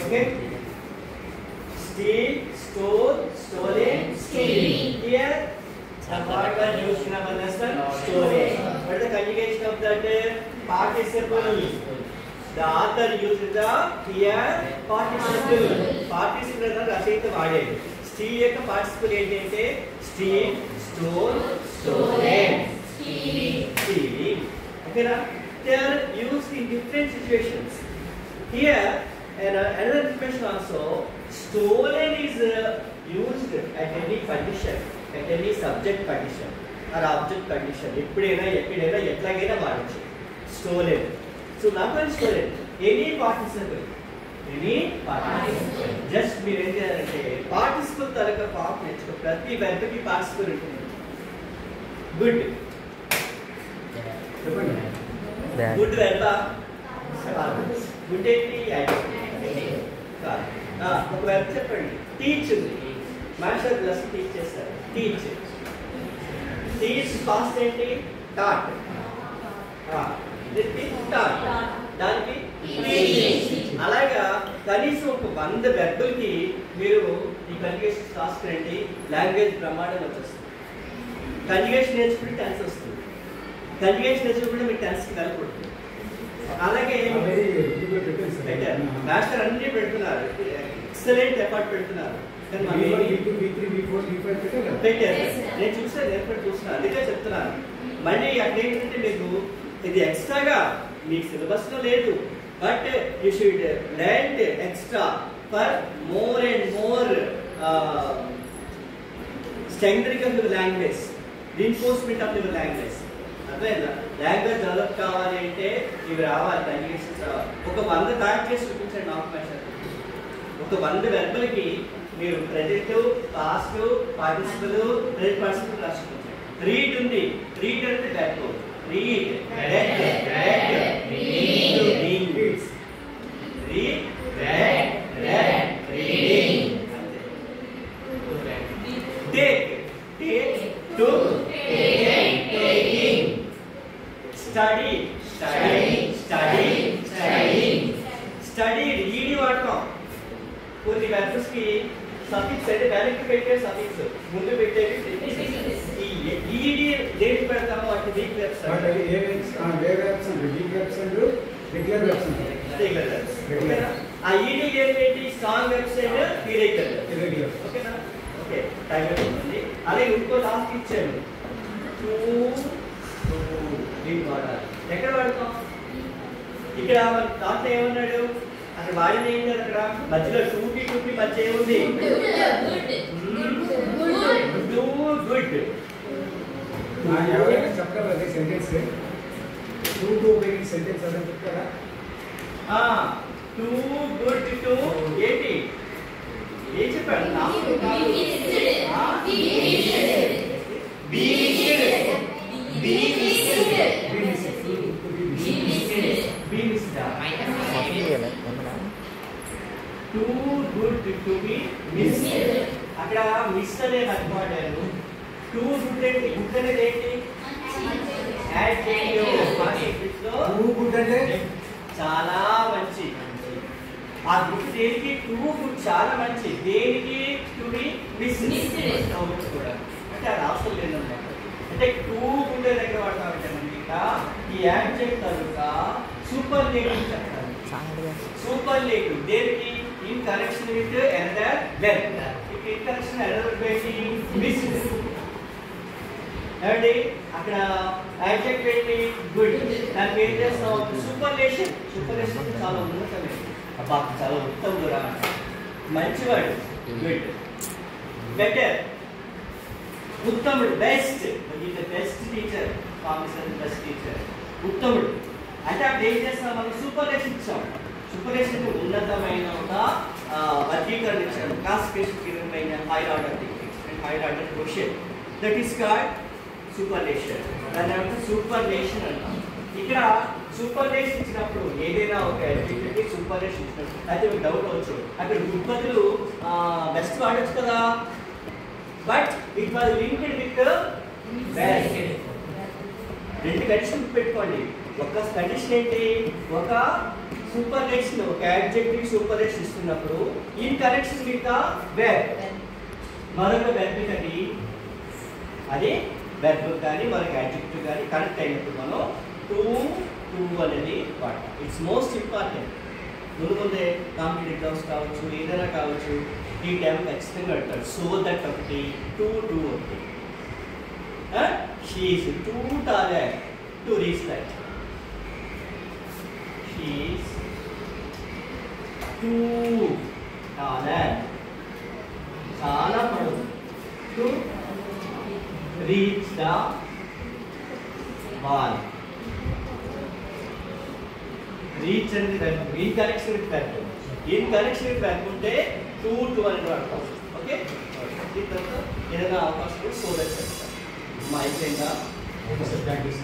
Okay. Steal, stole, stolen, stealing. Here, the part was used in our lesson, stolen. What is the conjugation of that participle? The author used the here participle. Participle is Rashid word. Steal యొక్క participle ఏంటంటే steal, stole, stolen, stealing. Okay, they are used in different situations. Here, another information also, stolen is used at any condition, at any subject condition or object condition. ఎప్పుడైనా ఎక్కడైనా ఎట్లాగైనా వాడచ్చు stolen. So not only stolen, any participle. Just మీరు ఏం చేయాలంటే participle తాలూకా form నేర్చుకో. ప్రతి వెర్బ్కి participle ఉంటుంది. Good. Good verb. Good ఏంటి? ఒక వెర్బ్ చెప్పండి. టీచ్ ఉంది. మాస్టర్ ప్లస్ టీచ్ చేస్తారు. టీచ్. టీచ్ పాస్ట్ ఏంటి? టాట్. టాట్. దానికి అలాగా కనీసం ఒక 100 వెర్బులకి మీరు ఈ కంజుగేషన్ రాసుకురండి. లాంగ్వేజ్ బ్రహ్మాండం వచ్చేస్తుంది. కంజుగేషన్ నేర్చుకుంటే టెన్స్ వస్తుంది. కంజుగేషన్ నేర్చుకుంటే మీకు టెన్స్కి వెళ్ళకూడదు. అలాగే మాస్టర్ అన్ని పెడుతున్నారు. ఎక్సలెంట్ ఎఫర్ట్ పెడుతున్నారు. పెట్టారు. నేను చూసాను, ఎఫర్ట్ చూస్తున్నాను. అందుకే చెప్తున్నాను. మళ్ళీ అక్కడ ఏంటంటే మీకు ఇది ఎక్స్ట్రాగా మీకు సిలబస్లో లేదు. But you should learn extra for more and more strengthening of your language, reinforcement of your language. అర్థమైందా? లాంగ్వేజ్ డెవలప్ కావాలి అంటే ఇవి రావాలి, కంజుగేషన్స్ రావాలి. ఒక 100 బ్యాక్ చేసి చూపించండి నాకు మాస్టర్. ఒక 100 వెర్బులకి మీరు present, past, participle, present participle రాసుకుంటారు. రీడ్ ఉంది. రీడ్ అంటే verb. Read, read, read, reading. Read, read, read, reading. Take, take, took, taking. Study, studying, studying, studying. Study, read వాడతాం. కొన్ని వెర్బ్స్ కి సఫిక్స్ అంటే డైరెక్ట్ పెట్టే సఫిక్స్ ముందు పెట్టేది ఈ ఈడి దేనికి పెడతామో వాటి వీక్ వెర్బ్స్ అంటే ఏ వెర్బ్స్ అంటే week verbs and regular verbs అంటే రెగ్యులర్ వెర్బ్స్. ఓకేనా? ఆ ఈడి ఏంటి? Strong verbs and irregular. ఓకేనా? ఓకే, టైం అయిపోతుంది. అలాగే ఇంకో లాస్ట్ ఇచ్చాను. ఎక్కడ వాడతాం? ఇక్కడ మన తాత ఏమన్నాడు? అక్కడ వాడిన ఏం కదా, అక్కడ మధ్యలో టూకి మధ్య ఏముంది? గుడ్. చెప్తారా సెంటెన్స్? టూ సెంటెన్స్ అదే చెప్తారా? టూ గుడ్ టు ఏంటి? ఏం చెప్పాడు? అక్కడ మిస్ అనే వాడారు. టూ గుడ్ అంటే గుడ్ అనేది ఏంటి? గుడ్ అంటే చాలా మంచి. ఆ గుడ్ దేనికి? టూ గుడ్ చాలా మంచి. దేనికి? టు బి మిస్ కూడా అంటే అది అవసరం లేదన్నమాట. అంటే టూ గుడ్ దగ్గర వాడతామంటే మనకి ఈ యాడ్జెక్ట్ తరువాత సూపర్లేటివ్ చెప్తారు. సూపర్లేటివ్ దేనికి? In connection with another verb. In connection another verb miss. ఏమండి అక్కడ యాడ్జెక్ట్ ఏంటి? గుడ్. దానికి ఏం చేస్తాం? సూపర్లేషన్. సూపర్లేషన్ చాలా ఉన్నతమైనది. అబ్బా చాలా ఉత్తముడురా, మంచివాడు. గుడ్. బెటర్, ఉత్తముడు. Best. Best teacher. Best teacher. ఉత్తముడు అంటే అప్పుడు ఏం చేస్తాం? మనం సూపర్లేషన్ ఇచ్చాం. సూపర్లేషన్ ఉన్నతమైన ఒక వర్గీకరణ ఇచ్చాం. క్లాసిఫికేషన్ పైన higher order question that is called superlation. దాని ఏమంటే సూపర్లేషన్ అంటాం. ఇక్కడ సూపర్లేషన్ ఇచ్చినప్పుడు ఏదైనా ఒక యాక్టివిటీకి సూపర్లేషన్ ఇచ్చినప్పుడు అయితే మీకు డౌట్ వచ్చు, అక్కడ గుడ్ బదులు బెస్ట్ వాడచ్చు కదా. But it was linked with best. రెండు కండిషన్ పెట్టుకోండి. ఒక కండిషన్ ఏంటి? ఒక సూపర్లేషన్ ఒక యాడ్జెక్టివ్ సూపర్లేషన్ ఇస్తున్నప్పుడు in connection with the verb, మరొక వెర్బ్ కానీ అది వెర్బ్ కానీ మరొక యాడ్జెక్టివ్ కానీ కనెక్ట్ అయినప్పుడు మనం టు అనేది వాడతాం. It's most important. ముందే కాంపిటేటివ్ ఎగ్జామ్స్ కావచ్చు, ఏదైనా కావచ్చు, ఈ టైం ఖచ్చితంగా పెడతాడు. సో దట్ ఒకటి, టు ఒకటి. She is too taller to reach that. She is too taller, చాలా పొడవు, to reach the ball. Reach అనేది verb, in connection with verb. In connection with verb ఉంటే టు అనేది వాడతాం. ఓకే, దీని తర్వాత ఏదైనా అవకాశం సో దట్ చెప్తాం. మా అయిపోయిందా? ప్రాక్టీస్